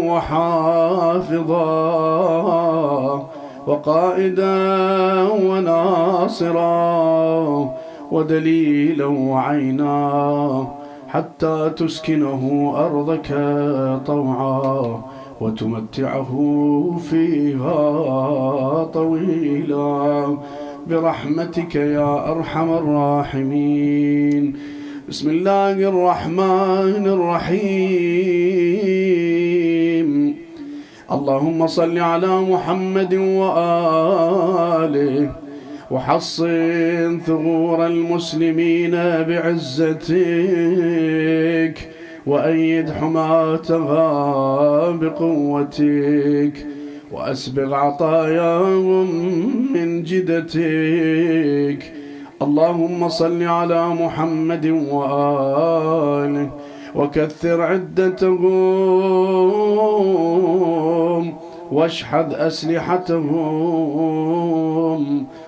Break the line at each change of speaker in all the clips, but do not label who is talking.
وحافظا وقائدا وناصرا ودليلا وعينا، حتى تسكنه أرضك طوعا وتمتعه فيها طويلا برحمتك يا أرحم الراحمين. بسم الله الرحمن الرحيم. اللهم صل على محمد وآله وحصن ثغور المسلمين بعزتك وأيد حماتها بقوتك وأسبغ عطاياهم من جدتك. اللهم صل على محمد وآله وكثر عدتهم واشحذ أسلحتهم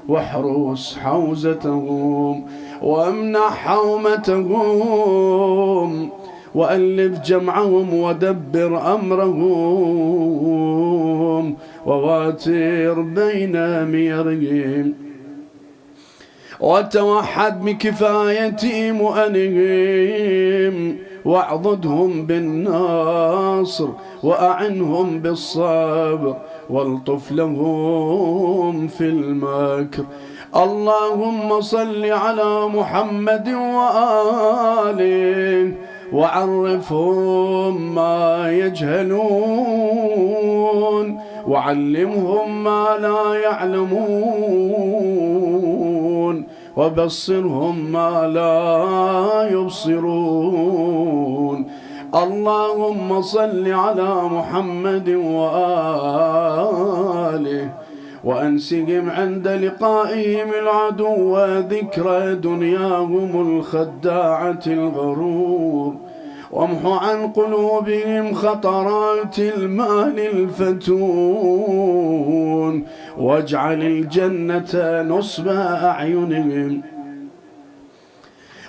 واحرس حوزتهم وامنع حومتهم وألف جمعهم ودبر أمرهم وواتر بين ميرهم وتوحد بكفاية مؤنهم واعضدهم بالنصر وأعنهم بالصبر والطف لهم في المكر. اللهم صل على محمد وآله وعرفهم ما يجهلون وعلمهم ما لا يعلمون وبصرهم ما لا يبصرون. اللهم صل على محمد وآله وأنسهم عند لقائهم العدو ذكرى دنياهم الخداعة الغرور وامحو عن قلوبهم خطرات المال الفتون واجعل الجنة نصب أعينهم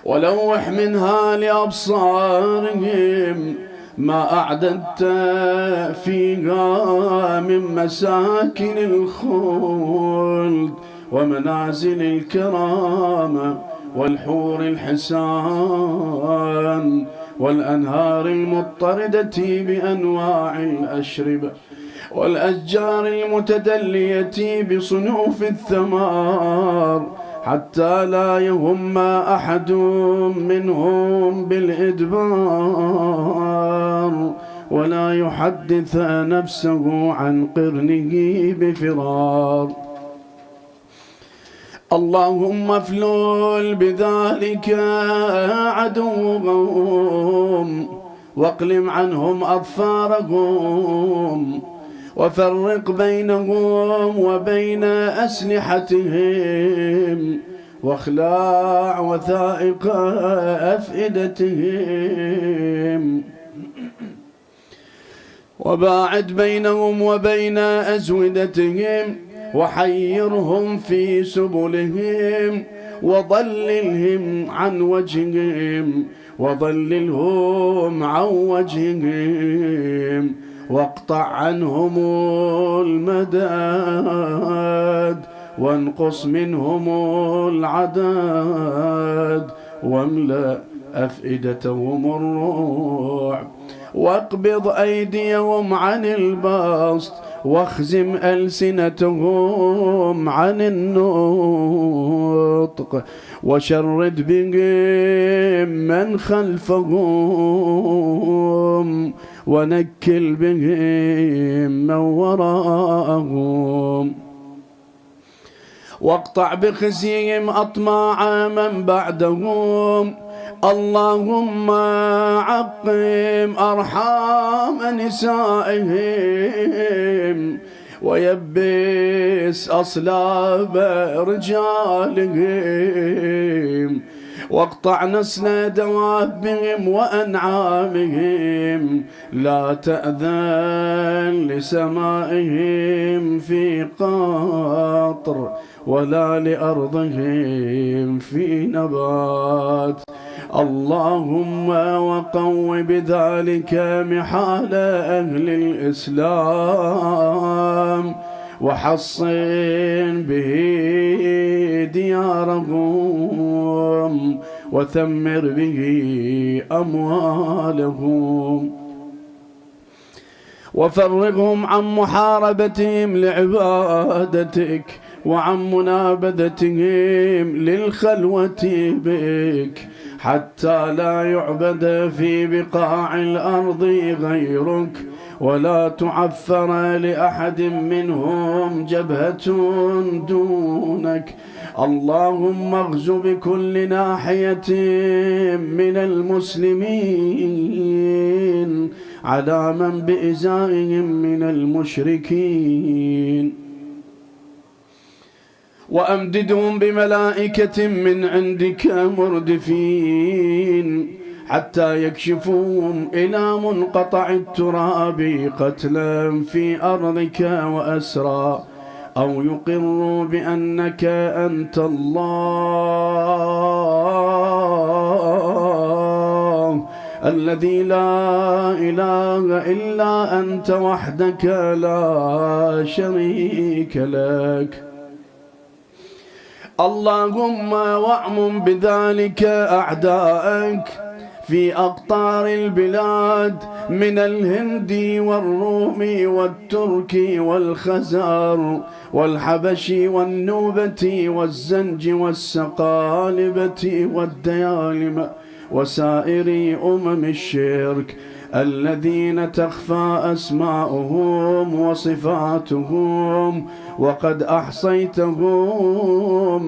ولوح منها لأبصارهم ما أعددت فيها من مساكن الخلد ومنازل الكرامة والحور الحسان والأنهار المضطردة بأنواع الأشربة والأشجار المتدلية بصنوف الثمار حتى لا يهم أحد منهم بالإدبار ولا يحدث نفسه عن قرنه بفرار. اللهم افلل بذلك عدوهم واقلم عنهم أظفارهم وفرق بينهم وبين أسلحتهم واخلع وثائق أفئدتهم وباعد بينهم وبين أزودتهم وحيرهم في سبلهم وضللهم عن وجههم وضللهم عن وجههم واقطع عنهم المداد وانقص منهم العداد واملأ أفئدتهم الرعب واقبض أيديهم عن البسط واخزم ألسنتهم عن النطق وشرد بهم من خلفهم ونكل بهم من وراءهم واقطع بخزيهم أطماع من بعدهم. اللهم عقم أرحام نسائهم ويبس أصلاب رجالهم واقطع نسل دوابهم وأنعامهم لا تأذن لسمائهم في قطر ولا لأرضهم في نبات اللهم وقو بذلك محال أهل الإسلام وحصن به ديارهم وثمر به أموالهم وفرغهم عن محاربتهم لعبادتك وعن منابذتهم للخلوة بك حتى لا يعبد في بقاع الأرض غيرك ولا تعفر لأحد منهم جبهة دونك. اللهم اغزو بكل ناحية من المسلمين على من بإزائهم من المشركين وأمددهم بملائكة من عندك مردفين حتى يكشفوهم إلى منقطع التراب قتلا في أرضك وأسرى أو يقروا بأنك أنت الله الذي لا إله إلا أنت وحدك لا شريك لك. اللهم واعمم بذلك أعداءك في أقطار البلاد من الهند والروم والترك والخزار والحبش والنوبة والزنج والسقالبة والديالمة وسائر أمم الشرك الذين تخفى أسماؤهم وصفاتهم وقد أحصيتهم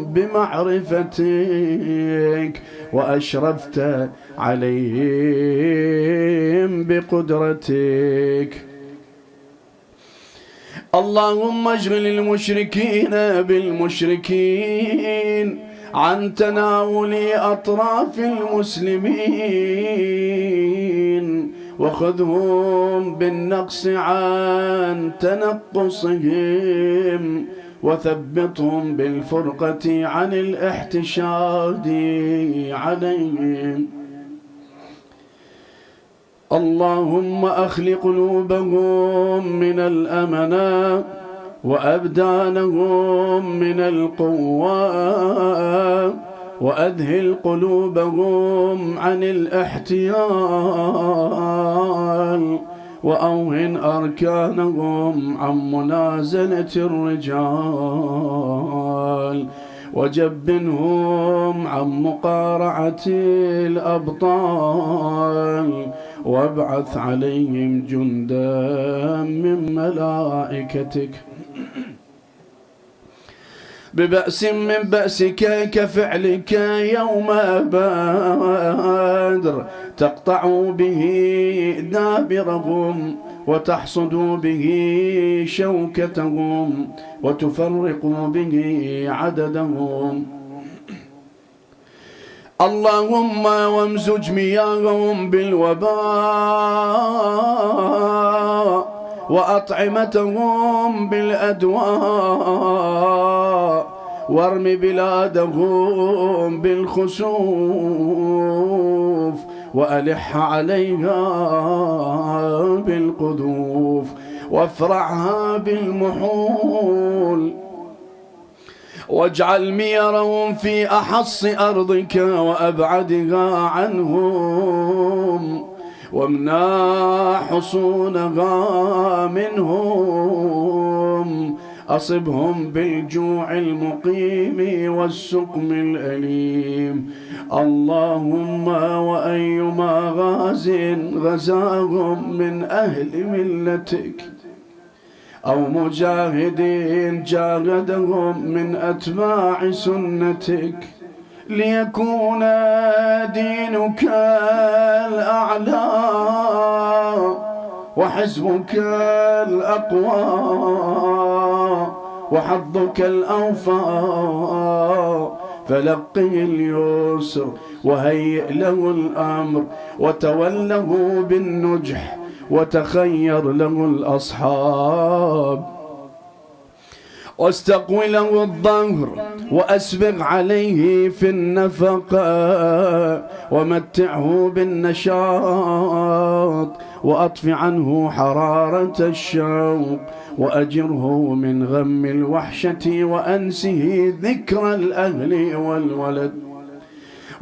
بمعرفتك وأشرفت عليهم بقدرتك. اللهم اشغل المشركين بالمشركين عن تناول أطراف المسلمين وخذهم بالنقص عن تنقصهم وثبتهم بالفرقة عن الاحتشاد عليهم. اللهم أخل قلوبهم من الأمنة وأبدانهم من القوة وأذهل قلوبهم عن الاحتيال وأوهن أركانهم عن منازلة الرجال وجبنهم عن مقارعة الأبطال وابعث عليهم جندا من ملائكتك ببأس من بأسك كفعلك يوم بدر تقطع به دابرهم وتحصد به شوكتهم وتفرق به عددهم. اللهم وامزج مياههم بالوباء وأطعمتهم بالأدواء وارم بلادهم بالخسوف وألح عليها بالقذوف وافرعها بالمحول واجعل ميرهم في أحص أرضك وأبعدها عنهم وامنع حصونها منهم. أصبهم بالجوع المقيم والسقم الأليم. اللهم وأيما غاز غزاهم من أهل ملتك أو مجاهد جاهدهم من أتباع سنتك ليكون دينك الأعلى وحزبك الأقوى وحظك الأوفى فلقه اليسر وهيئ له الأمر وتوله بالنجح وتخير له الأصحاب. واستقوي له الظهر وأسبغ عليه في النفقة ومتعه بالنشاط وأطف عنه حرارة الشوق وأجره من غم الوحشة وأنسه ذكر الأهل والولد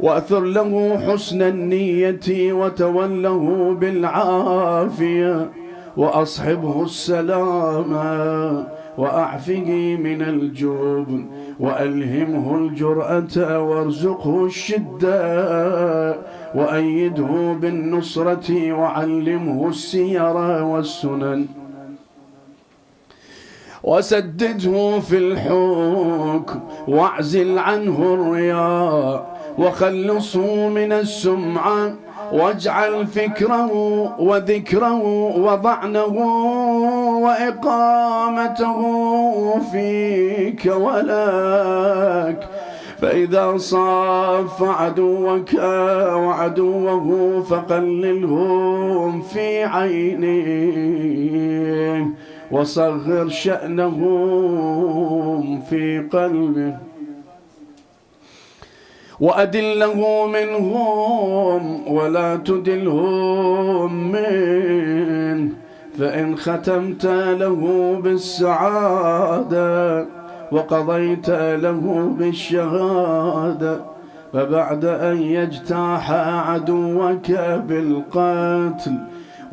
وأثر له حسن النية وتوله بالعافية وأصحبه السلامة وأعفه من الجبن وألهمه الجرأة وارزقه الشدة وأيده بالنصرة وعلمه السير والسنن وسدده في الحكم واعزل عنه الرياء وخلصه من السمعة واجعل فكره وذكره وضعنه وإقامته فيك ولك فإذا صاف عدوك وعدوه فقللهم في عينيه وصغر شأنهم في قلبه وأدله منهم ولا تدلهم منه فإن ختمت له بالسعادة وقضيت له بالشهادة فبعد أن يجتاح عدوك بالقتل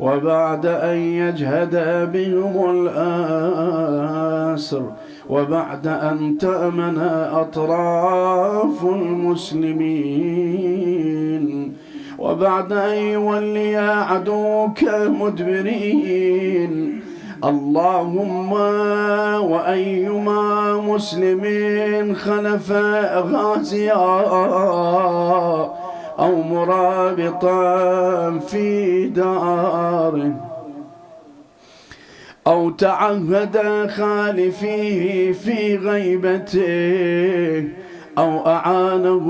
وبعد أن يجهد بهم الآسر وبعد أن تأمن أطراف المسلمين وبعد أن يولي عدوك مدبرين اللهم وأيما مسلم خلف غازيا أو مرابطا في داره أو تعهد خالفيه في غيبته أو أعانه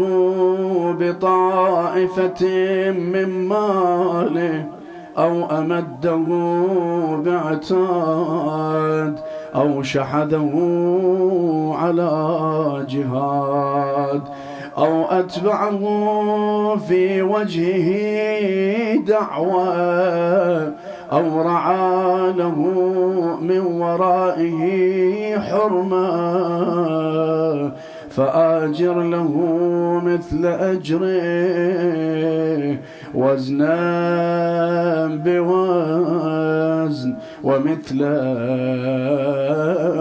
بطائفة من ماله أو أمده بعتاد أو شحذه على جهاد أو أتبعه في وجهه دعوة أو رعى له من ورائه حرمة فآجر له مثل أجره وزنا بوزن ومثلا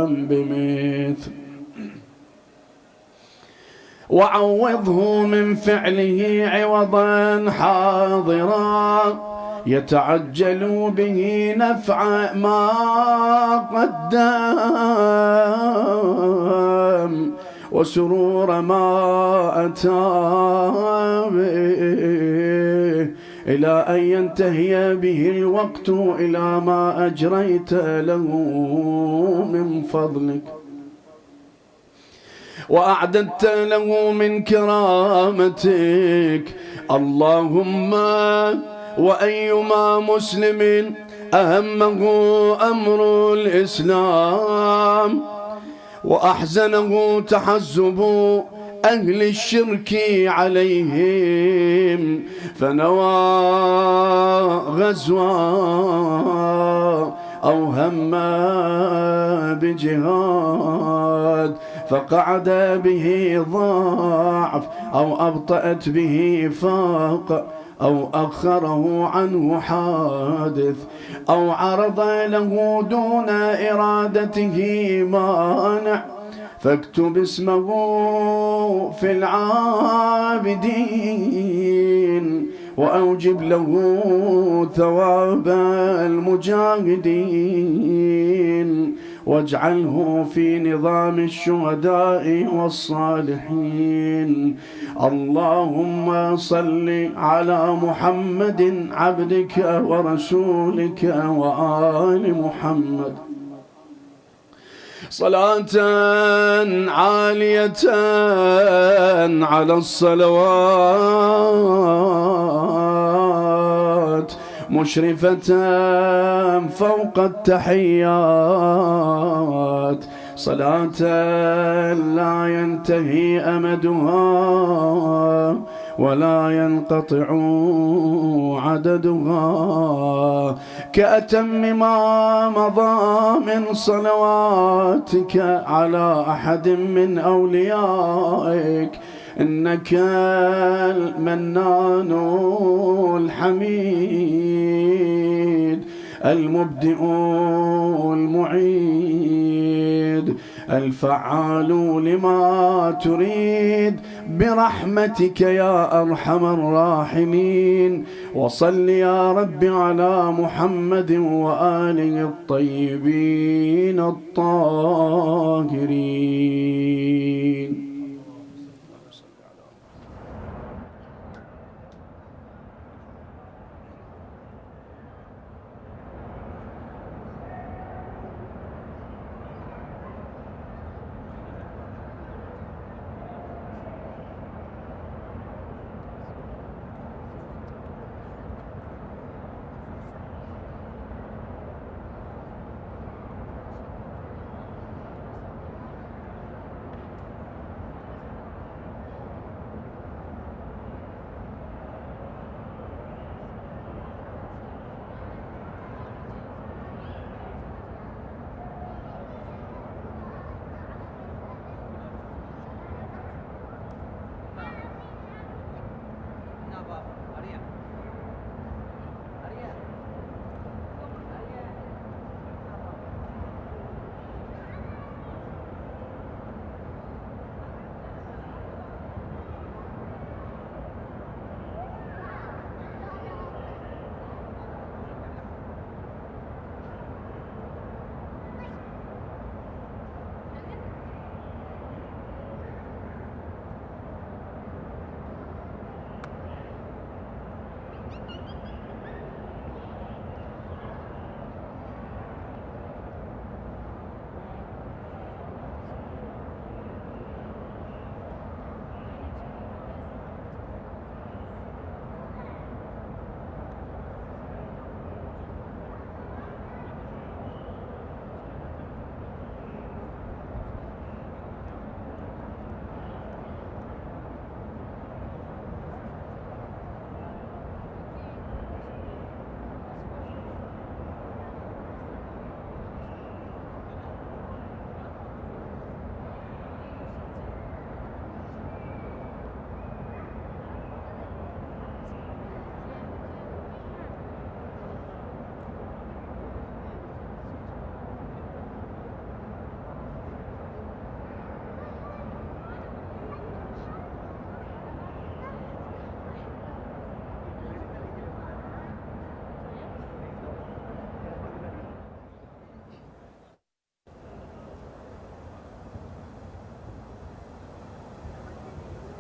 بمثل وعوضه من فعله عوضا حاضرا يتعجل به نفع ما قدم وسرور ما أتى به إلى أن ينتهي به الوقت إلى ما أجريت له من فضلك وأعددت له من كرامتك اللهم وأيما مسلم أهمه أمر الإسلام وأحزنه تحزب أهل الشرك عليهم فنوى غزوا أو هم بجهاد فقعد به ضعف أو أبطأت به فاق أو أخره عنه حادث أو عرض له دون إرادته مانع فاكتب اسمه في العابدين وأوجب له ثواب المجاهدين واجعله في نظام الشهداء والصالحين اللهم صل على محمد عبدك ورسولك وآل محمد صلاة عالية على الصلوات مشرفة فوق التحيات صلاة لا ينتهي أمدها ولا ينقطع عددها، كأتم ما مضى من صلواتك على أحد من أوليائك، إنك المنان الحميد المبدئ المعيد الفعال لما تريد، برحمتك يا أرحم الراحمين. وصل يا رب على محمد وآله الطيبين الطاهرين.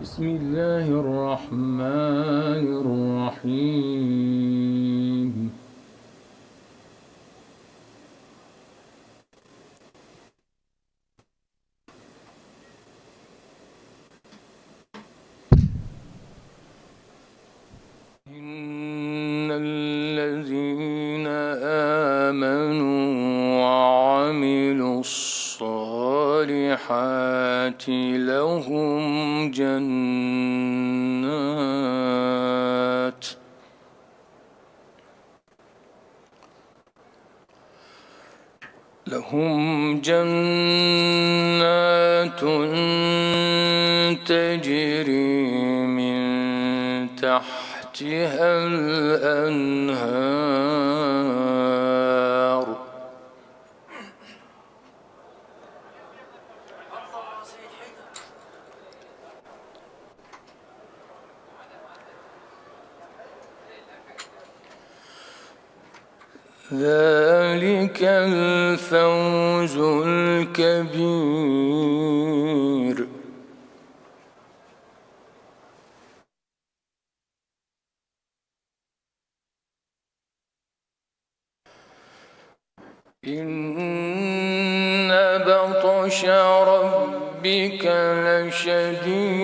بسم الله الرحمن الرحيم. إن الذين آمنوا وعملوا الصالحات لهم جنات تجري من تحتها الأنهار ذلك الفوز الكبير. إن بطش ربك لشديد.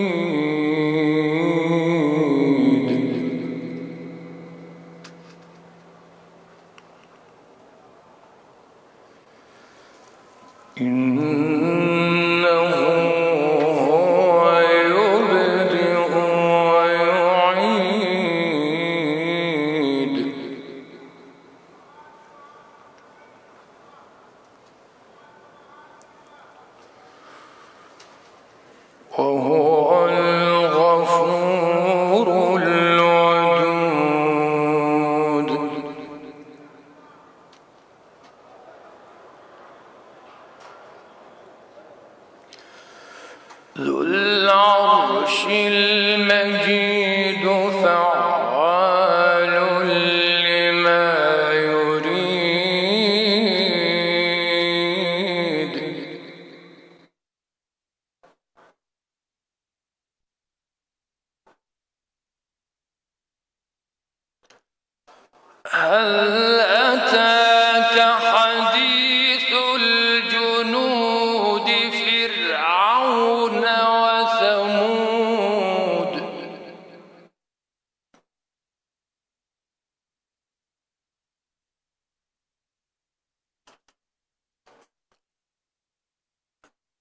إن وهو الغفور الودود ذو العرش المجيد فعال لما يريد هل أتاك حديث الجنود فرعون وثمود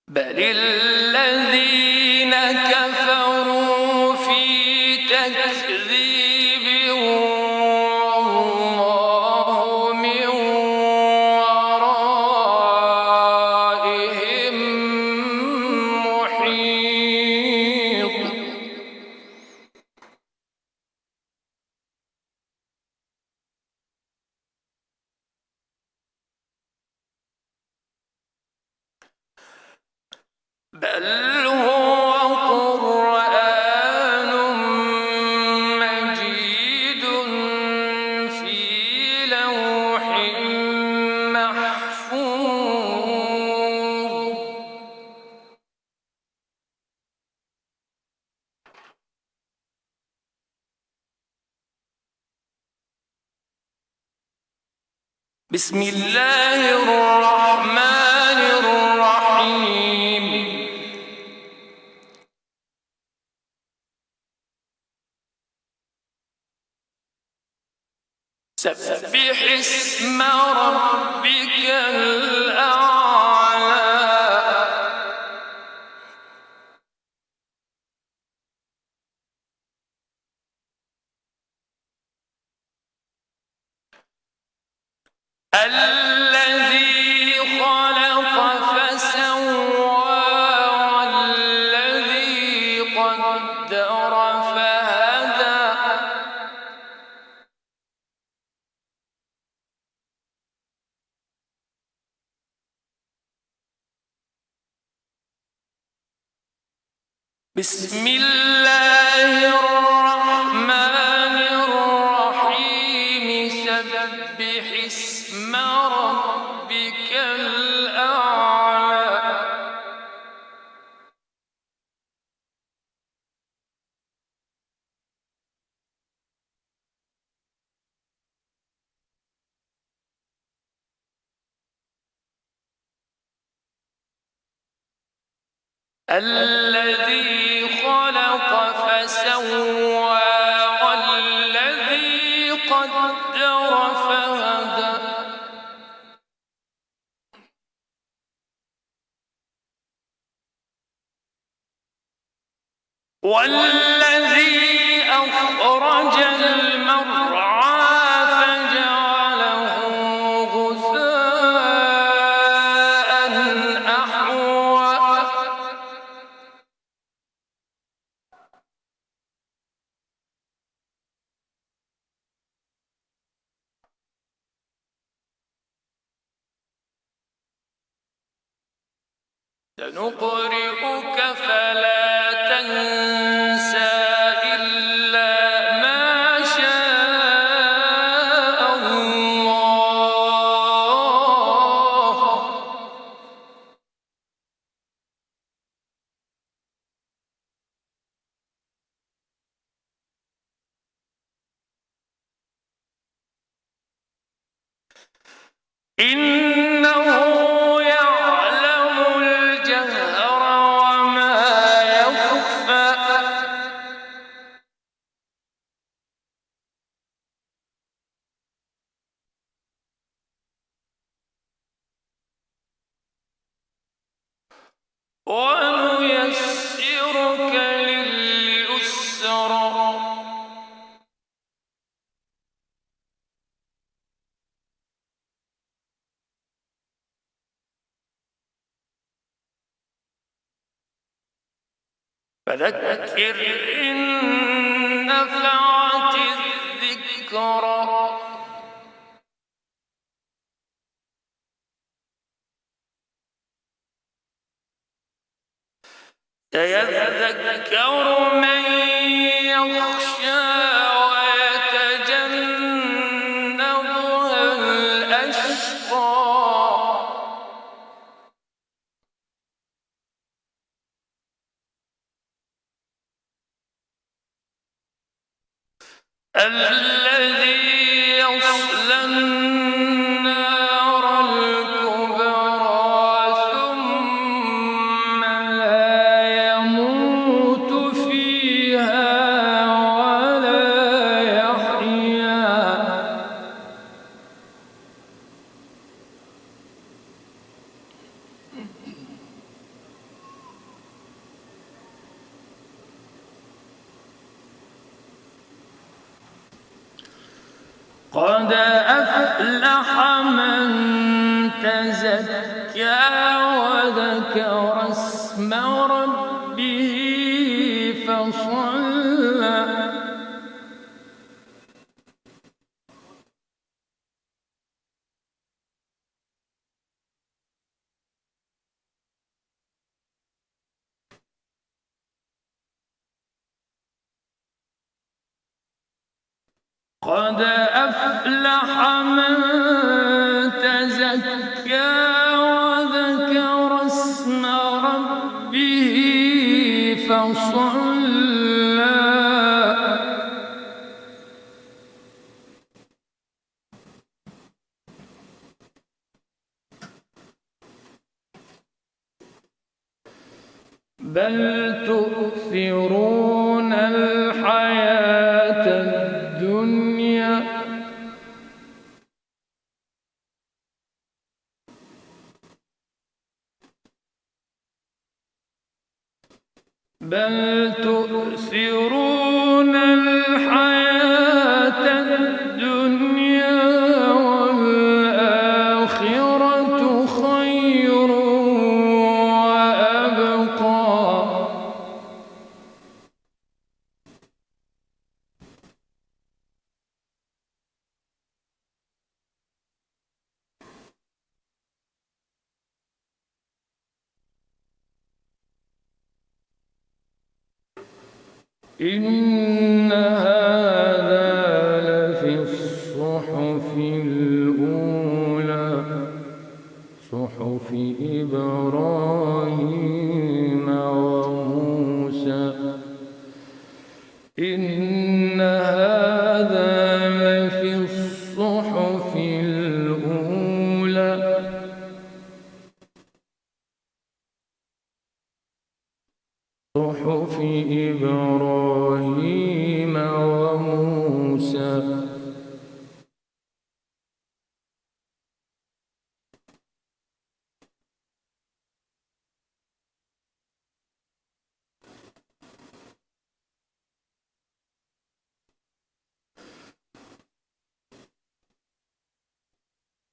بل الذين كفروا في تكذيب والله من ورائهم محيط بل هو قرآن مجيد في لوح محفوظ بسم الله الرحمن الرحيم سبح اسم ربك الأعلى الذي خلق فسوى والذي قدر فهدى بسم الله الرحمن الرحيم سبح اسم ربك الأعلى الذي خلق فسوى والذي قدر فهدى والذي أخرج المرعى فجعله غثاء أحوى سنقرئك فلا تنسى إلا ما شاء الله إنه يعلم الجهر وما يخفى ونيسرك لليسرى فذكر إن نفعت الذكرى سيذكر من يخشى ويتجنبها الأشقى الذي يصلى النار الكبرى ثم لا يموت فيها ولا يحيا قد أفلح من تزكى وذكر اسم ربه فصلى قد أفلح من تزكى وذكر اسم ربه فصلى بل تؤثرون الحياة الدنيا بل تؤثرون الحياة الدنيا والآخرة خير وأبقى إن هذا لفي الصحف الأولى صحف إبراهيم وموسى إن هذا لفي الصحف الأولى صحف إبراهيم وموسى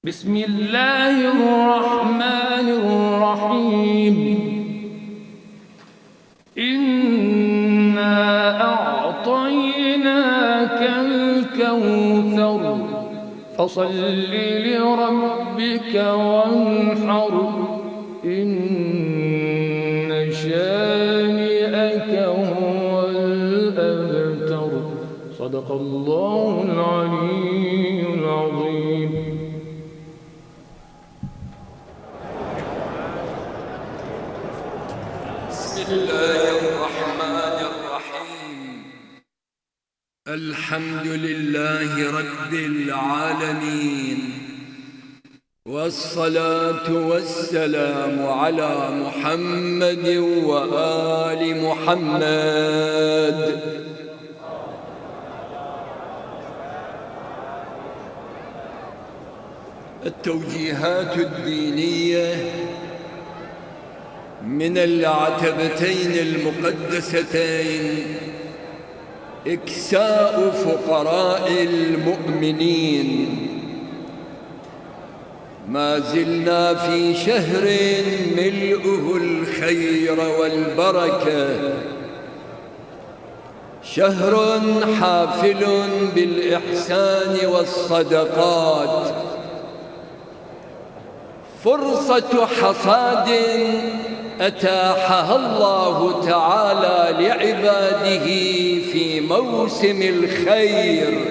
بسم الله الرحمن الرحيم إنا أعطيناك الكوثر فصل لربك وانحر إن شانئك هو الأبتر صدق الله العلي العظيم
بسم الله الرحمن الرحيم الحمد لله رب العالمين والصلاة والسلام على محمد وآل محمد التوجيهات الدينية من العتبتين المقدستين إكساء فقراء المؤمنين. ما زلنا في شهر ملؤه الخير والبركة شهر حافل بالإحسان والصدقات، فرصة حصاد أتاحها الله تعالى لعباده في موسم الخير،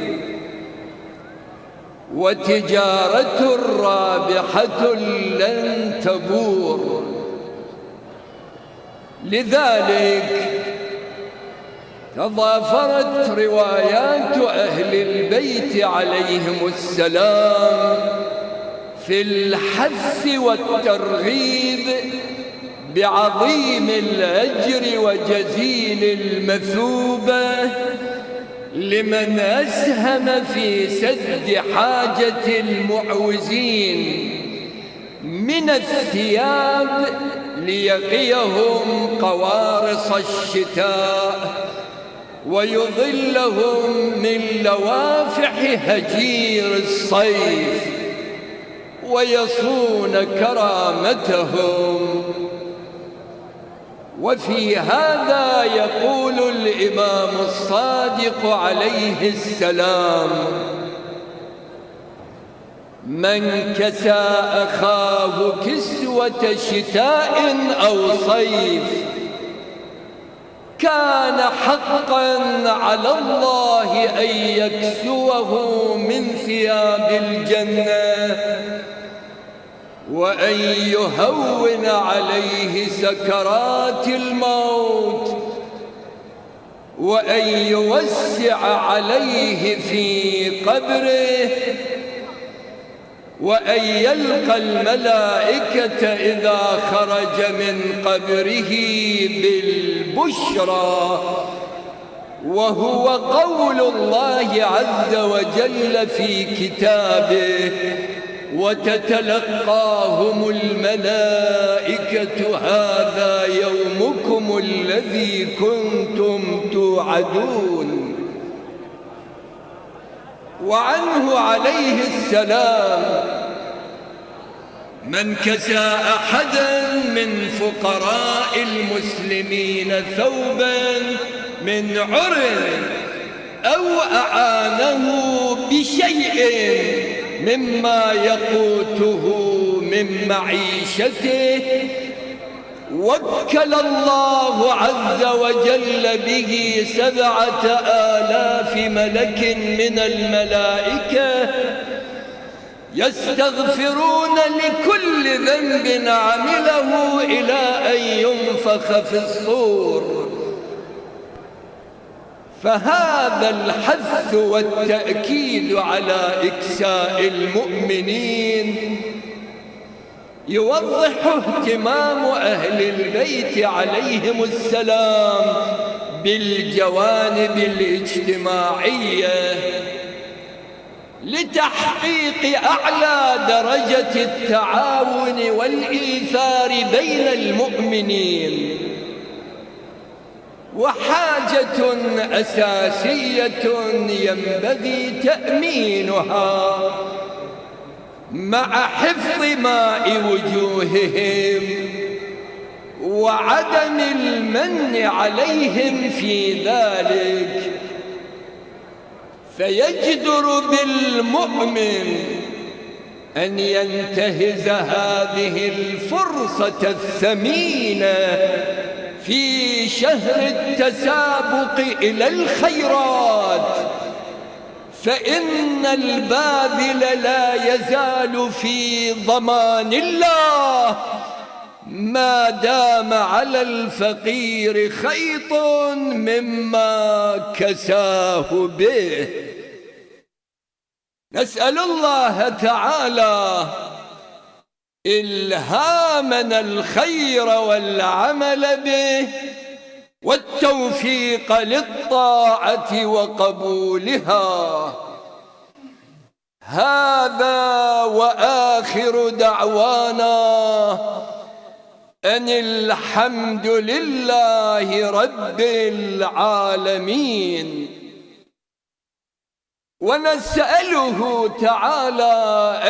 وتجارة رابحة لن تبور. لذلك تضافرت روايات أهل البيت عليهم السلام في الحث والترغيب بعظيم الأجر وجزيل المثوبة لمن أسهم في سد حاجة المعوزين من الثياب ليقيهم قوارص الشتاء ويظلهم من لوافح هجير الصيف ويصون كرامتهم. وفي هذا يقول الإمام الصادق عليه السلام: من كسى أخاه كسوة شتاء أو صيف كان حقا على الله أن يكسوه من ثياب الجنة وأن يهون عليه سكرات الموت وأن يوسع عليه في قبره وأن يلقى الملائكة إذا خرج من قبره بالبشرى، وهو قول الله عز وجل في كتابه: وتتلقاهم الملائكة هذا يومكم الذي كنتم توعدون. وعنه عليه السلام: من كسى أحدا من فقراء المسلمين ثوبا من عر أو أعانه بشيء مما يقوته من معيشته وكل الله عز وجل به 7,000 ملك من الملائكة يستغفرون لكل ذنب عمله إلى أن ينفخ في الصور. فهذا الحث والتأكيد على إكساء المؤمنين يوضح اهتمام أهل البيت عليهم السلام بالجوانب الاجتماعية لتحقيق أعلى درجة التعاون والإيثار بين المؤمنين، وحاجة أساسية ينبغي تأمينها مع حفظ ماء وجوههم وعدم المن عليهم في ذلك. فيجدر بالمؤمن أن ينتهز هذه الفرصة الثمينة في شهر التسابق إلى الخيرات، فإن الباذل لا يزال في ضمان الله ما دام على الفقير خيط مما كساه به. نسأل الله تعالى إلهامنا الخير والعمل به والتوفيق للطاعة وقبولها. هذا وآخر دعوانا أن الحمد لله رب العالمين، ونسأله تعالى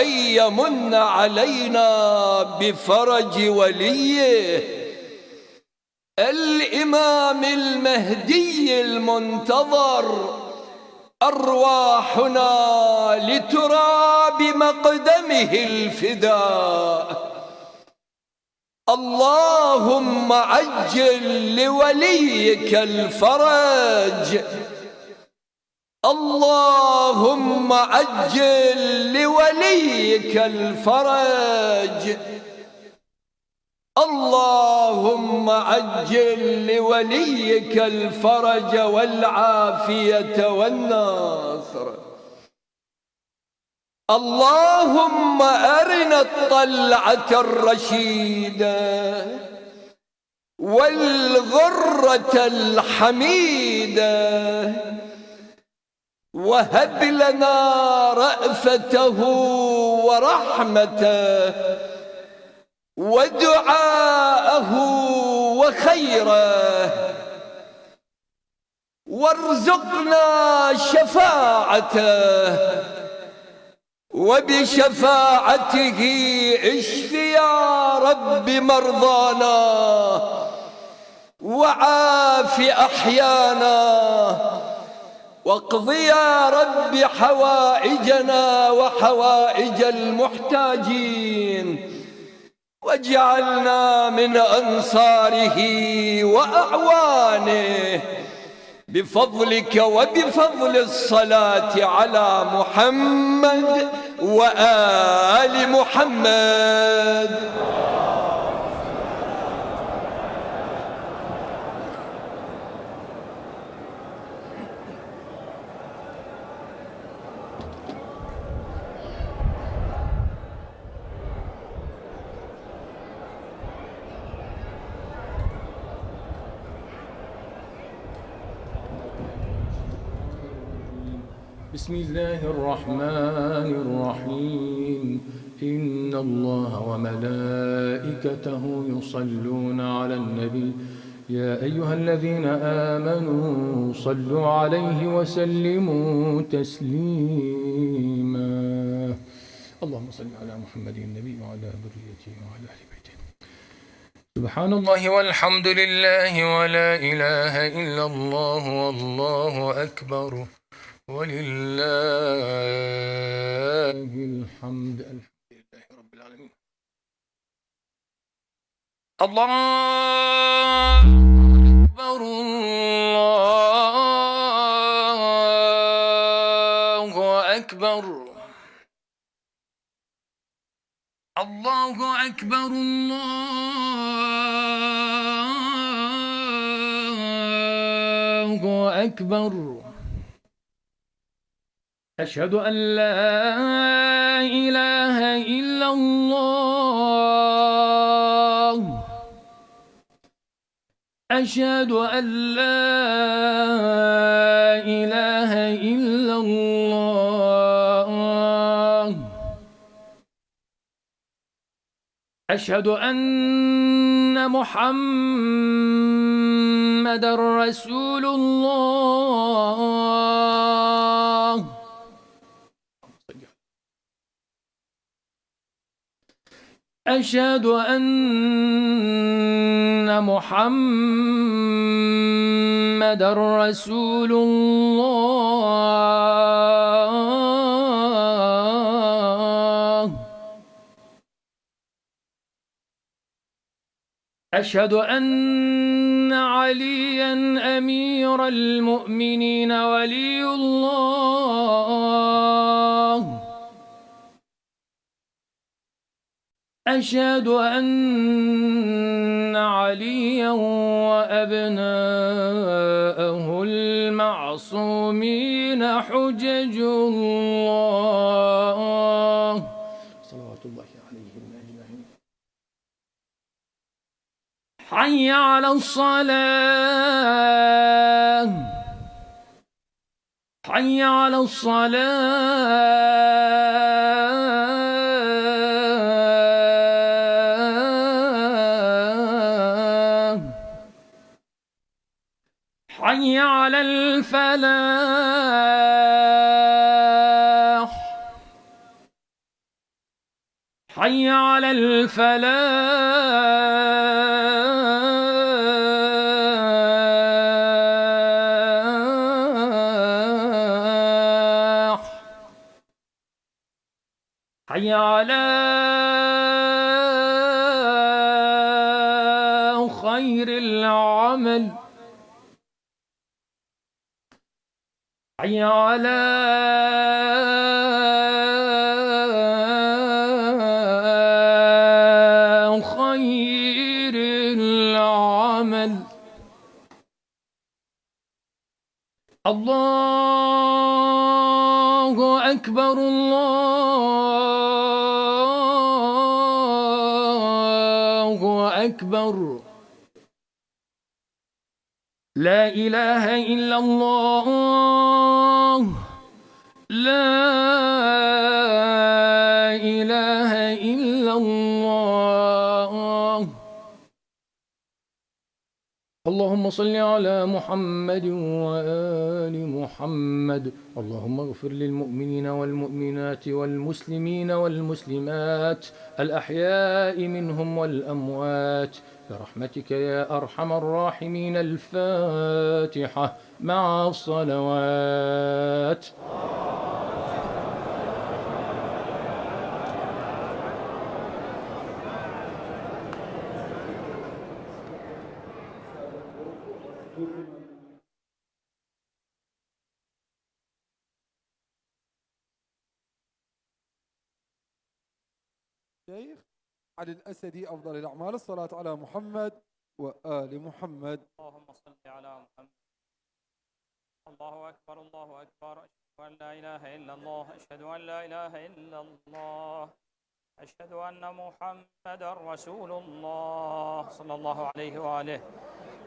أن يمن علينا بفرج وليه الإمام المهدي المنتظر، أرواحنا لتراب مقدمه الفداء. اللهم عجل لوليك الفرج، اللهم عجل لوليك الفرج، اللهم عجل لوليك الفرج والعافية والنصر. اللهم أرنا الطلعة الرشيدة والغرة الحميدة، وهب لنا رأفته ورحمته ودعاءه وخيره، وارزقنا شفاعته، وبشفاعته اشف يا رب مرضانا وعاف أحيانا، واقض يا رب حوائجنا وحوائج المحتاجين، واجعلنا من أنصاره وأعوانه بفضلك وبفضل الصلاة على محمد وآل محمد.
بسم الله الرحمن الرحيم. إن الله وملائكته يصلون على النبي يا أيها الذين آمنوا صلوا عليه وسلموا تسليما. اللهم صل على محمد النبي وعلى ذريته وعلى أهل بيته. سبحان الله والحمد لله ولا إله إلا الله والله أكبر ولله الحمد. الحمد لله رب العالمين. الله أكبر الله أكبر الله أكبر الله أكبر. أشهد أن لا إله إلا الله. أشهد أن لا إله إلا الله. أشهد أن محمدًا رسول الله. أشهد أن محمدًا رسول الله. أشهد أن عليًا أمير المؤمنين ولي الله. أشهد أن عليًا وأبناءه المعصومين حجج الله صلوات الله عليهم أجمعين. حي على الصلاة. حي على الصلاة. حي على الفلاح. حي على الفلاح. خير العمل حي على خير العمل الله أكبر الله أكبر لا إله إلا الله لا إله إلا الله اللهم صل على محمد وآل محمد اللهم اغفر للمؤمنين والمؤمنات والمسلمين والمسلمات الأحياء منهم والأموات برحمتك يا أرحم الراحمين. الفاتحة مع الصلوات.
الشيخ علي الأسدي أفضل الأعمال الصلاة على محمد وآل محمد.
اللهم صل على محمد. الله أكبر الله أكبر. أشهد أن لا إله إلا الله. أشهد أن لا إله إلا الله. أشهد أن محمدا رسول الله صلى الله عليه وآله.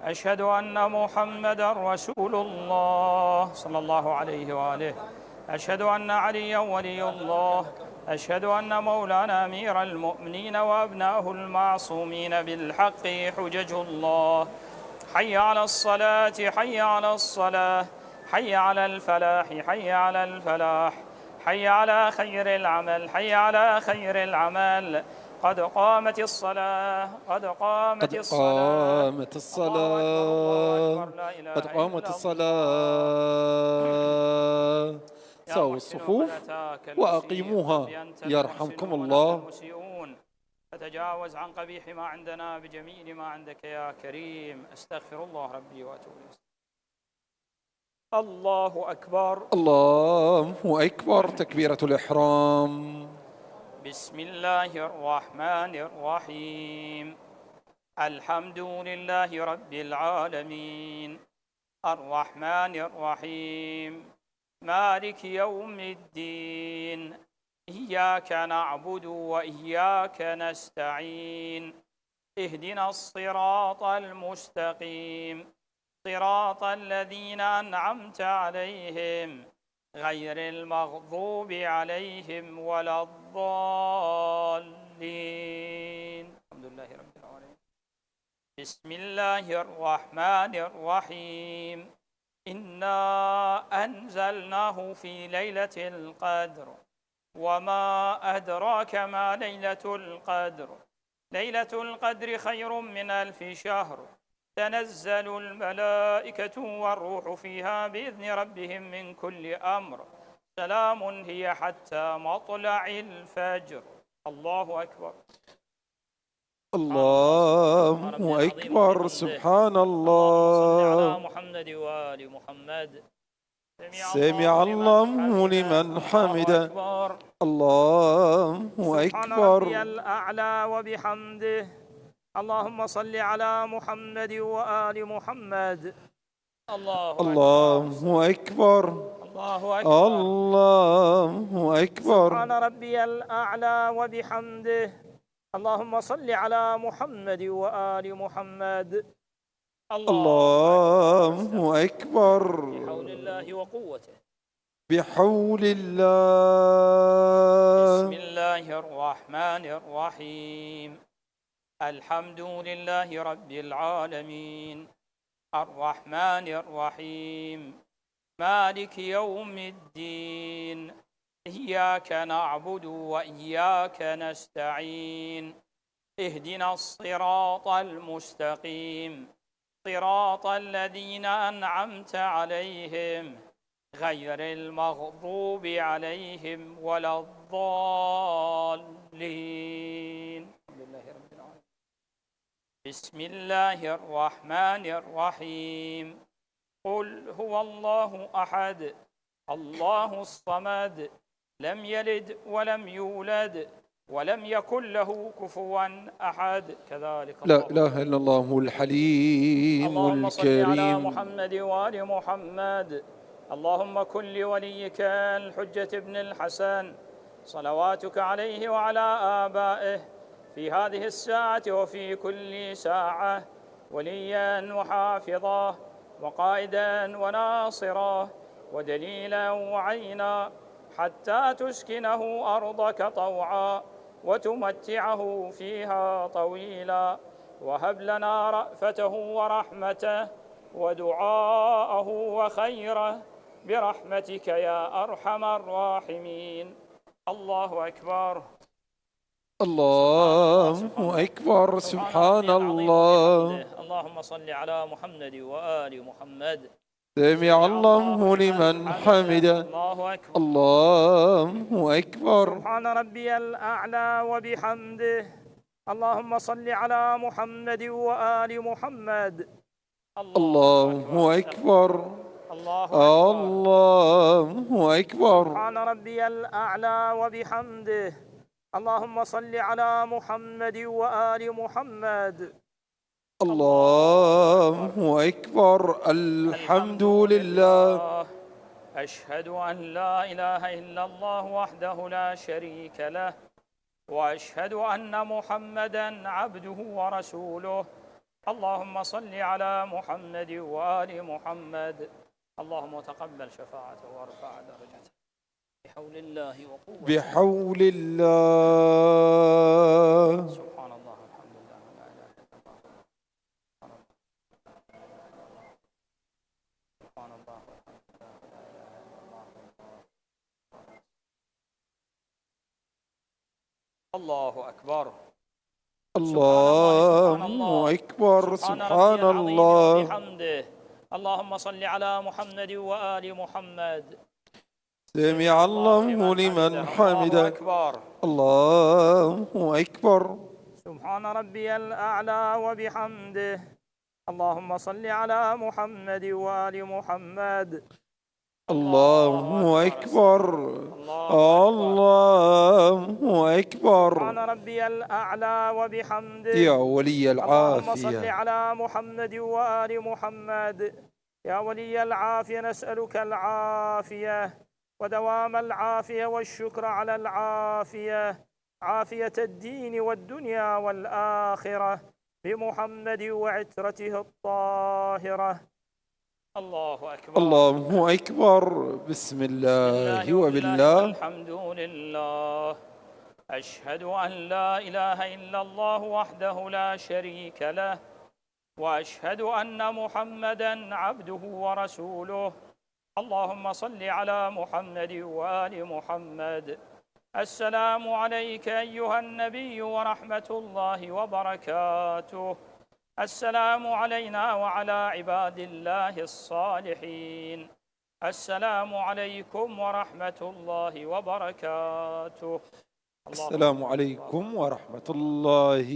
أشهد أن محمدا رسول الله صلى الله عليه وآله. أشهد أن عليا ولي الله. أشهد أن مولانا أمير المؤمنين وأبناءه المعصومين بالحق حجج الله. حي على الصلاة حي على الصلاة حي على الفلاح حي على الفلاح حي على خير العمل حي على خير العمل. قد قامت الصلاة قد قامت الصلاة
قامت الصلاة قد قامت الصلاة. سووا الصفوف وأقيموها يرحمكم الله.
فتجاوز عن قبيح ما عندنا بجميل ما عندك يا كريم. أستغفر الله ربي وأتوب إليه. الله أكبر
الله أكبر. تكبيرة الإحرام.
بسم الله الرحمن الرحيم. الحمد لله رب العالمين الرحمن الرحيم مالك يوم الدين. إياك نعبد وإياك نستعين. اهدنا الصراط المستقيم صراط الذين أنعمت عليهم غير المغضوب عليهم ولا الضالين. الحمد لله رب العالمين. بسم الله الرحمن الرحيم. إنا أنزلناه في ليلة القدر وما أدراك ما ليلة القدر. ليلة القدر خير من 1000 شهر. تنزل الملائكة والروح فيها بإذن ربهم من كل أمر. سلام هي حتى مطلع الفجر. الله أكبر.
الله أكبر. سبحان الله.
اللهم صل على محمد وآل محمد.
سمع الله لمن حمده. الله
سبحان
أكبر.
ربي الأعلى وبحمده. اللهم صل على محمد وآل محمد. الله
أكبر.
الله أكبر.
الله أكبر.
سبحان ربي الأعلى وبحمده. اللهم صل على محمد وآل محمد.
الله أكبر.
بحول الله وقوته.
بحول الله.
بسم الله الرحمن الرحيم. الحمد لله رب العالمين الرحمن الرحيم مالك يوم الدين. إياك نعبد وإياك نستعين. اهدنا الصراط المستقيم صراط الذين أنعمت عليهم غير المغضوب عليهم ولا الضالين. الحمد لله رب العالمين. بسم الله الرحمن الرحيم. قل هو الله أحد الله الصمد لم يلد ولم يولد ولم يكن له كفوا أحد. كذلك
لا إله إلا الله الحليم
اللهم صل على
الكريم.
محمد وآل محمد. اللهم كن لوليك الحجة ابن الحسن صلواتك عليه وعلى آبائه في هذه الساعة وفي كل ساعة وليا وحافظا وقائدا وناصرا ودليلا وعينا حتى تسكنه أرضك طوعا وتمتعه فيها طويلا، وهب لنا رأفته ورحمته ودعاءه وخيره برحمتك يا أرحم الراحمين. الله أكبر.
الله أكبر. سبحان الله.
اللهم صل على محمد وآل محمد.
سمع الله لمن حمده.
الله أكبر.
الله أكبر.
سبحان ربي الأعلى وبحمده. اللهم صل على محمد وآل محمد.
الله أكبر.
الله
أكبر.
سبحان ربي الأعلى وبحمده. اللهم صل على محمد وآل محمد.
الله أكبر. الحمد لله.
أشهد أن لا إله إلا الله وحده لا شريك له، وأشهد أن محمدا عبده ورسوله. اللهم صل على محمد وآل محمد. اللهم تقبل شفاعته وارفع درجته بحول الله وقوته.
بحول الله.
سبحان الله والحمد لله ولا إله إلا الله. سبحان الله والحمد لله ولا إله إلا الله. الله أكبر.
الله أكبر. سبحان الله.
وبحمده. اللهم صل على محمد وآل محمد.
سمع الله لمن حمده. الله أكبر.
سبحان ربي الأعلى وبحمده. اللهم صل على محمد وآل محمد.
الله أكبر. الله أكبر.
سبحان ربي الأعلى وبحمده.
يا ولي
اللهم صل
العافية.
على محمد وآل محمد. يا ولي العافية نسألك العافية ودوام العافية والشكر على العافية، عافية الدين والدنيا والآخرة بمحمد وعترته الطاهرة. الله أكبر.
الله أكبر. بسم الله وبالله.
الحمد لله. أشهد أن لا إله إلا الله وحده لا شريك له، وأشهد أن محمدا عبده ورسوله. اللهم صل على محمد وآل محمد. السلام عليك أيها النبي ورحمة الله وبركاته. السلام علينا وعلى عباد الله الصالحين. السلام عليكم ورحمة الله وبركاته.
السلام عليكم ورحمة الله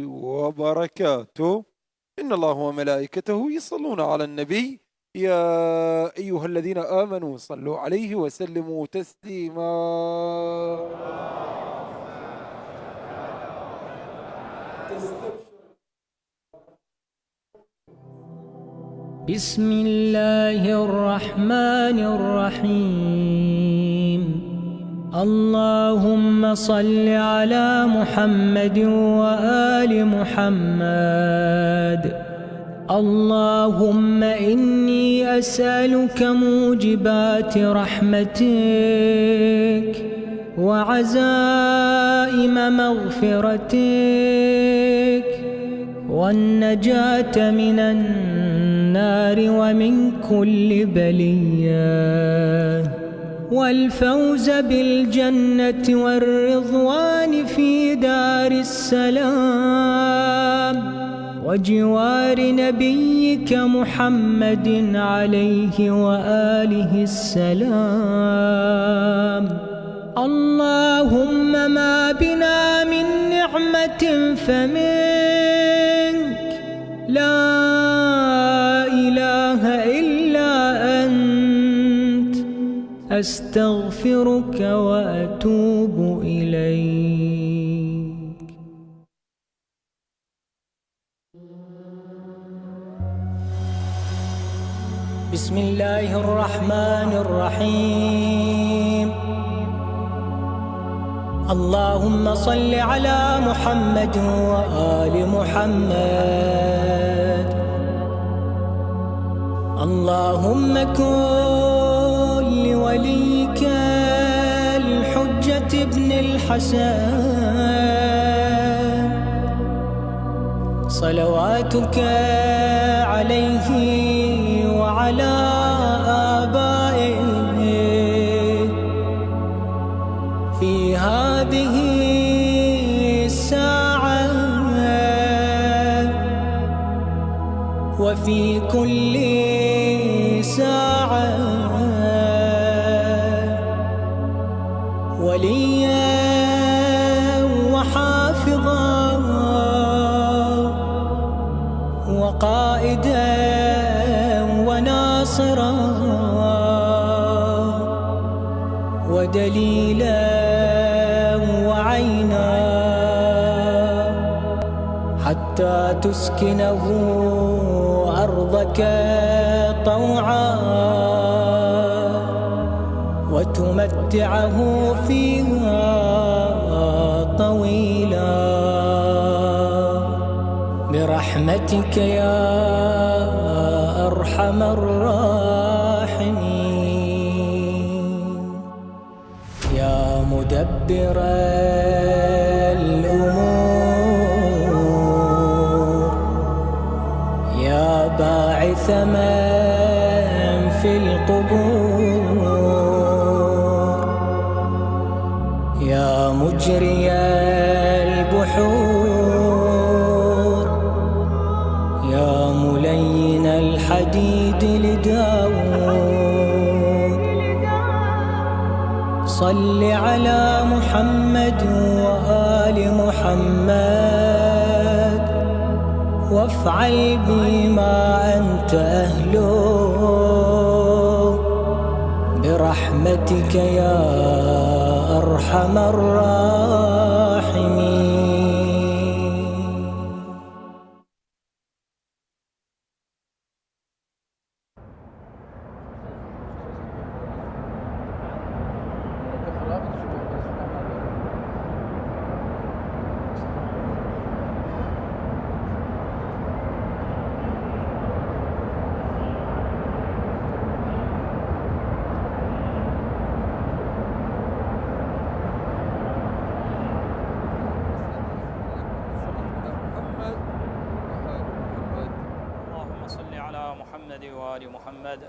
وبركاته. إن الله وملائكته يصلون على النبي يا أيها الذين آمنوا صلوا عليه وسلموا تسليما.
بسم الله الرحمن الرحيم. اللهم صل على محمد وآل محمد. اللهم إني أسألك موجبات رحمتك وعزائم مغفرتك والنجاة من النار ومن كل بلية والفوز بالجنة والرضوان في دار السلام وجوار نبيك محمد عليه وآله السلام. اللهم ما بنا من نعمة فمنك لا إله إلا أنت أستغفرك وأتوب إليك. بسم الله الرحمن الرحيم. اللهم صل على محمد وآل محمد. اللهم كن لوليك الحجة ابن الحسن صلواتك عليه وعلى آبائه في هذه الساعة وفي كل ساعة وليا وحافظا وقائدا وناصرا ودليلا وعينا حتى تسكنه أرضك طوعا وتمتعه فيها طويلا برحمتك يا أرحم الراحمين. يا مدبر الأمور يا باعث من في القبور يا مجري البحور يا ملين الحديد لداود. صل على محمد وآل محمد وافعل بما أنت أهله برحمتك يا أرحم الراحمين.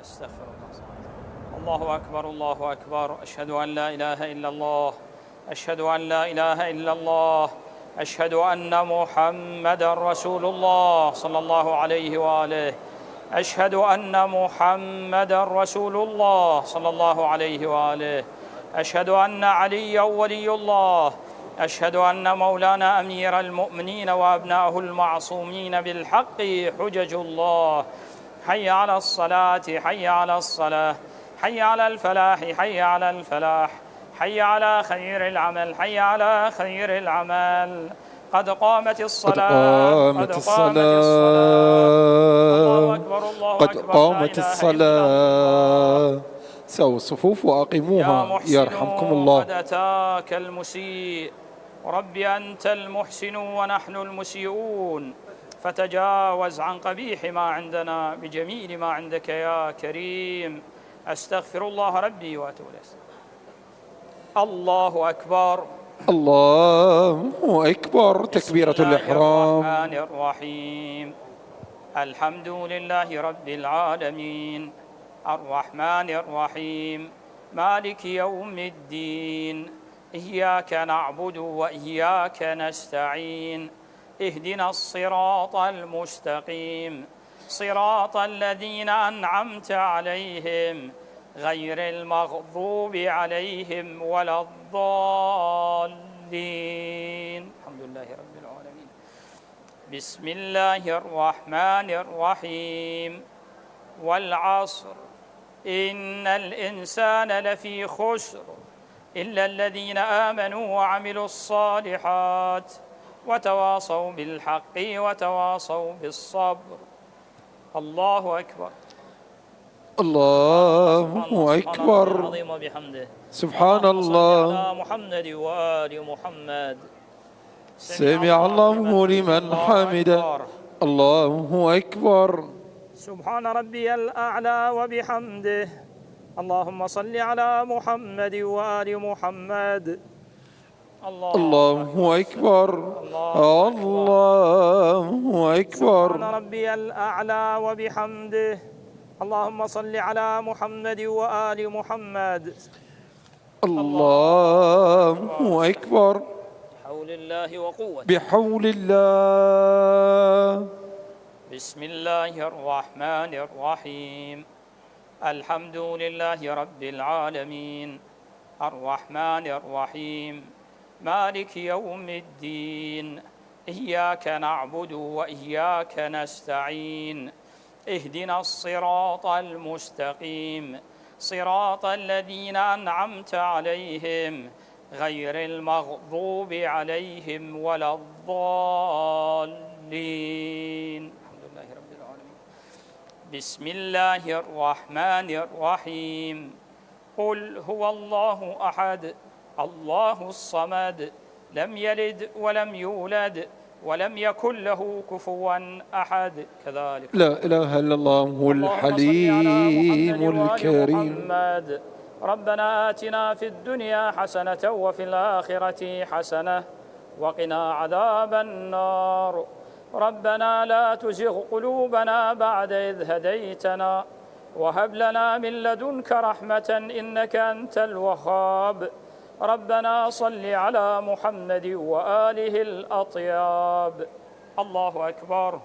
أستغفر الله. الله أكبر الله أكبر. أشهد أن لا إله إلا الله. أشهد أن لا إله إلا الله. أشهد أن محمدا رسول الله صلى الله عليه وآله. أشهد أن محمدا رسول الله صلى الله عليه وآله. أشهد أن عليا ولي الله. أشهد أن مولانا أمير المؤمنين وأبناءه المعصومين بالحق حجج الله. حي على الصلاة حي على الصلاة حي على الفلاح حي على الفلاح حي على خير العمل حي على خير العمل. قد قامت الصلاة
قد قامت الصلاة. قد قامت الصلاة. سووا الصفوف وأقيموها يرحمكم الله.
قد أتاك المسيء. رب أنت المحسن ونحن المسيئون فتجاوز عن قبيح ما عندنا بجميل ما عندك يا كريم. أستغفر الله ربي وأتوب إليه. الله أكبر.
الله أكبر. تكبيرة الإحرام.
بسم الله الرحمن الرحيم. الحمد لله رب العالمين الرحمن الرحيم مالك يوم الدين. إياك نعبد وإياك نستعين. اهدنا الصراط المستقيم صراط الذين أنعمت عليهم غير المغضوب عليهم ولا الضالين. الحمد لله رب العالمين. بسم الله الرحمن الرحيم والعصر إن الإنسان لفي خسر إلا الذين آمنوا وعملوا الصالحات وتواصوا بالحق وتواصوا بالصبر. الله أكبر.
الله أكبر.
العظيم وبحمده.
سبحان الله.
على محمد وآل محمد.
سمع الله لمن حمده. الله أكبر.
سبحان ربي الأعلى وبحمده. اللهم صل على محمد وآل محمد.
الله أكبر. الله أكبر.
سبحان ربي الأعلى وبحمده. اللهم صل على محمد وآل محمد.
الله أكبر.
بحول الله وقوته.
بحول الله.
بسم الله الرحمن الرحيم. الحمد لله رب العالمين الرحمن الرحيم مالك يوم الدين. إياك نعبد وإياك نستعين. اهدنا الصراط المستقيم صراط الذين أنعمت عليهم غير المغضوب عليهم ولا الضالين. الحمد لله رب العالمين. بسم الله الرحمن الرحيم. قل هو الله أحد الله الصمد لم يلد ولم يولد ولم يكن له كفوا أحد. كذلك.
لا إله إلا الله هو الحليم الكريم.
ربنا آتنا في الدنيا حسنة وفي الآخرة حسنة وقنا عذاب النار. ربنا لا تزغ قلوبنا بعد إذ هديتنا وهب لنا من لدنك رحمة إنك أنت الوهاب. ربنا صل على محمد وآله الأطياب. الله أكبر.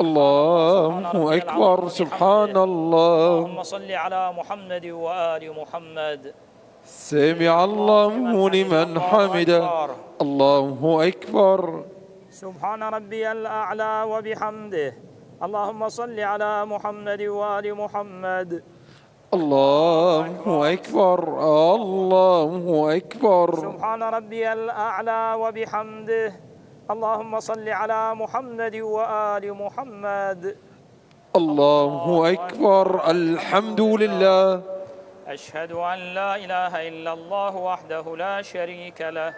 الله أكبر. سبحان الله.
اللهم صل على محمد وآل محمد.
سمع الله لمن حمده. الله أكبر.
سبحان ربي الأعلى وبحمده. اللهم صل على محمد وآل محمد.
الله أكبر. الله أكبر.
سبحان ربي الأعلى وبحمده. اللهم صل على محمد وآل محمد.
الله أكبر. الحمد لله.
أشهد أن لا إله إلا الله وحده لا شريك له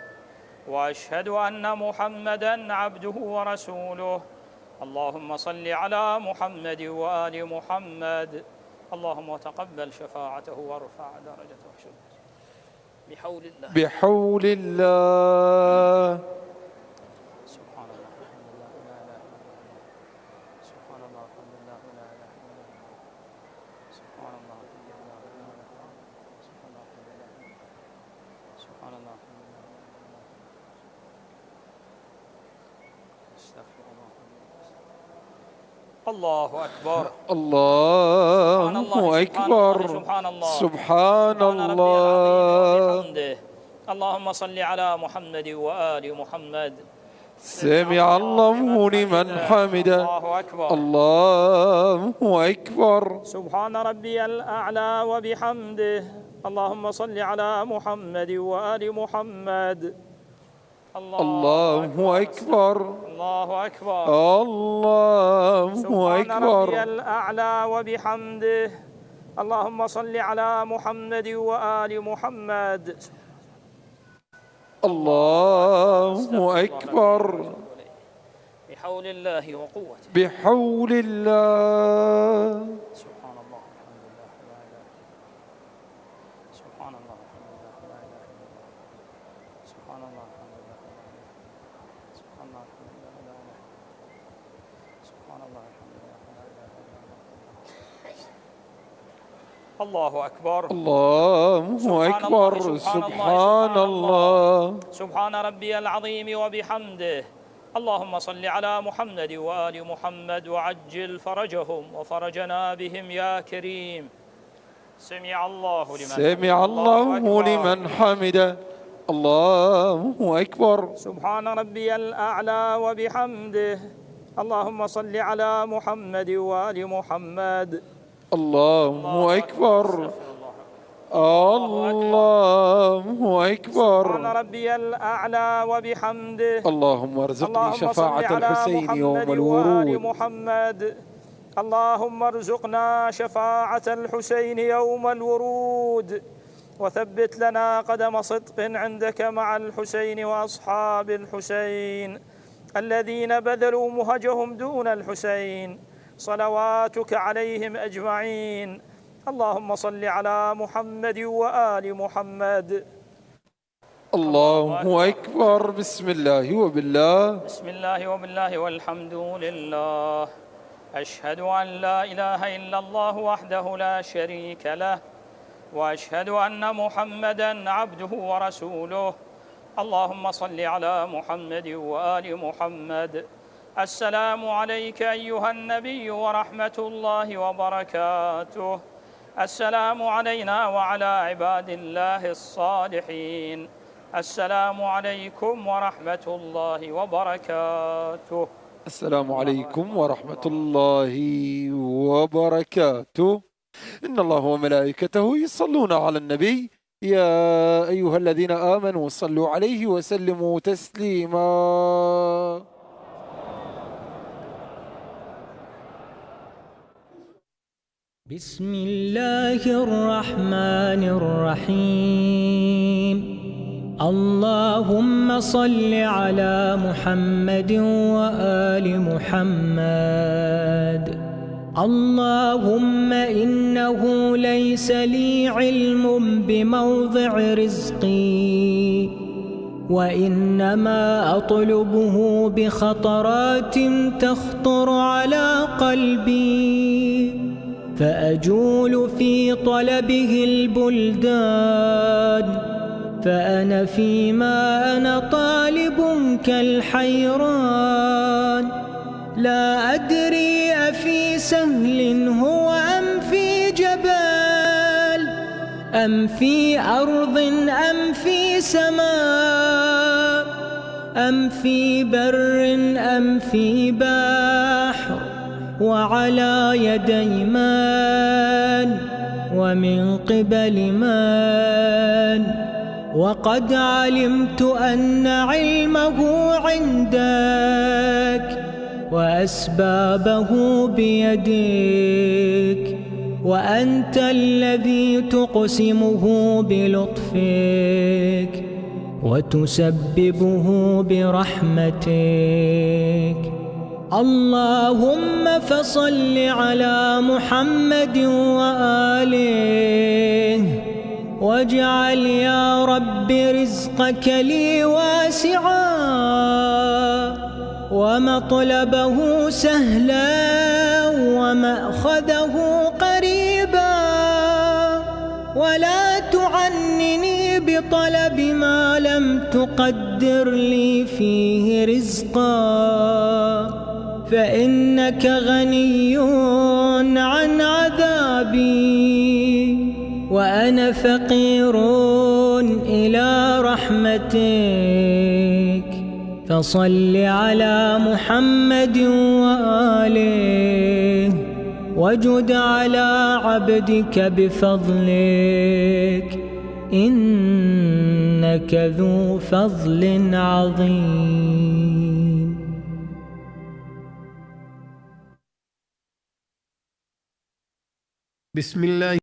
وأشهد أن محمدًا عبده ورسوله. اللهم صل على محمد وآل محمد. اللهم تقبل شفاعته وارفع درجته. بحول الله.
بحول الله.
سبحان الله الحمد لله لا إله إلا الله. سبحان الله الحمد لله لا إله إلا الله. سبحان الله الحمد لله لا إله إلا الله. سبحان الله الحمد لله. استغفر الله. الله أكبر.
الله أكبر.
سبحان الله.
سبحان الله.
اللهم صل على محمد وآل محمد.
سمع الله لمن حمده.
الله أكبر.
الله أكبر.
سبحان ربي الأعلى وبحمده. اللهم صل على محمد وآل محمد.
الله أكبر.
الله أكبر.
الله
سبحان
أكبر.
ربي الأعلى وبحمده. اللهم صل على محمد وآل محمد.
الله أكبر.
بحول الله وقوته.
بحول الله.
سبحان الله الحمد لله لا إله إلا الله. سبحان الله الحمد لله لا إله إلا الله. سبحان الله الحمد لله لا إله إلا الله. سبحان الله الحمد لله لا إله إلا الله. سبحان الله الحمد لله لا إله إلا الله. الله أكبر.
الله أكبر. سبحان الله.
سبحان ربي العظيم وبحمده. اللهم صل على محمد وآل محمد وعجل فرجهم وفرجنا بهم يا كريم. سمع الله لمن
حمده. الله أكبر.
سبحان ربي الأعلى وبحمده. اللهم صل على محمد وآل محمد.
الله أكبر. الله أكبر.
سبحان ربي الأعلى وبحمده.
اللهم ارزقني
اللهم
شفاعة
صل على
الحسين يوم
محمد وآل
الورود.
محمد. اللهم ارزقنا شفاعة الحسين يوم الورود، وثبت لنا قدم صدق عندك مع الحسين وأصحاب الحسين الذين بذلوا مهجهم دون الحسين، صلواتك عليهم أجمعين. اللهم صل على محمد وآل محمد.
الله أكبر. بسم الله وبالله.
بسم الله وبالله والحمد لله. أشهد أن لا إله إلا الله وحده لا شريك له، وأشهد أن محمدًا عبده ورسوله. اللهم صل على محمد وآل محمد. السلام عليك أيها النبي ورحمة الله وبركاته. السلام علينا وعلى عباد الله الصالحين. السلام عليكم ورحمة الله وبركاته.
السلام عليكم ورحمة الله وبركاته. إن الله وملائكته يصلون على النبي يا أيها الذين آمنوا صلوا عليه وسلموا تسليما.
بسم الله الرحمن الرحيم. اللهم صل على محمد وآل محمد. اللهم إنه ليس لي علم بموضع رزقي، وإنما أطلبه بخطرات تخطر على قلبي، فأجول في طلبه البلدان، فأنا فيما أنا طالب كالحيران، لا أدري أفي سهل هو أم في جبال، أم في أرض أم في سماء، أم في بر أم في بحر، وعلى يدي من ومن قبل من. وقد علمت أن علمه عندك، وأسبابه بيدك، وأنت الذي تقسمه بلطفك وتسببه برحمتك. اللهم فصل على محمد وآله، واجعل يا رب رزقك لي واسعا، ومطلبه سهلا، ومأخذه قريبا، ولا تعنني بطلب ما لم تقدر لي فيه رزقا، فإنك غني عن عذابي، وأنا فقير إلى رحمتك. فصل على محمد وآله، وجد على عبدك بفضلك، إنك ذو فضل عظيم.
بسم الله